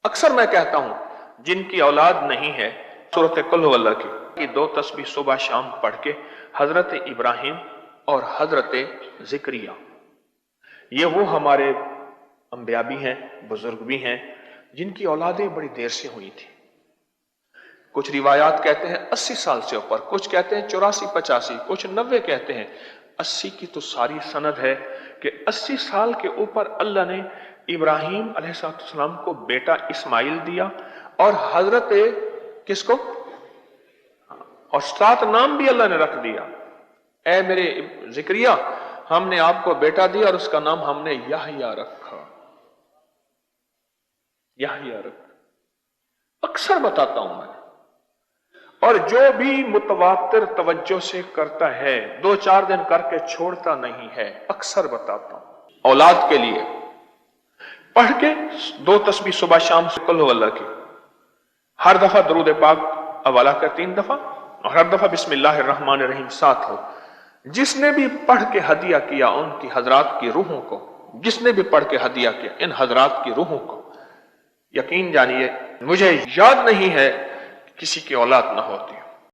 اکثر میں کہتا ہوں جن کی اولاد نہیں ہے سورۃ قل هو اللہ کی 2 تسبیح صبح شام پڑھ کے حضرت ابراہیم اور حضرت زکریا، یہ وہ ہمارے انبیاء بھی ہیں، بزرگ بھی ہیں جن کی اولادیں بڑی دیر سے ہوئی تھی۔ کچھ روایات کہتے ہیں 80 سال سے اوپر، کچھ کہتے ہیں 84-85، کچھ 90 کہتے ہیں۔ 80 کی تو ساری سند ہے کہ 80 سال کے اوپر اللہ نے ابراہیم علیہ السلام کو بیٹا اسماعیل دیا، اور حضرت کس کو، اور 7 نام بھی اللہ نے رکھ دیا۔ اے میرے زکریا، ہم نے آپ کو بیٹا دیا اور اس کا نام ہم نے یحییٰ رکھا، یحییٰ رکھا۔ اکثر بتاتا ہوں میں، اور جو بھی متواتر توجہ سے کرتا ہے 2-4 دن کر کے چھوڑتا نہیں ہے، اکثر بتاتا ہوں اولاد کے لیے پڑھ کے 2 تسبیح صبح شام سے قل هو اللہ کی، ہر دفعہ درود پاک حوالہ کر 3 دفعہ، اور ہر دفعہ بسم اللہ الرحمن الرحیم ساتھ ہو۔ جس نے بھی پڑھ کے ہدیہ کیا ان کی حضرات کی روحوں کو، جس نے بھی پڑھ کے ہدیہ کیا ان حضرات کی روحوں کو، یقین جانیے مجھے یاد نہیں ہے کسی کی اولاد نہ ہوتی۔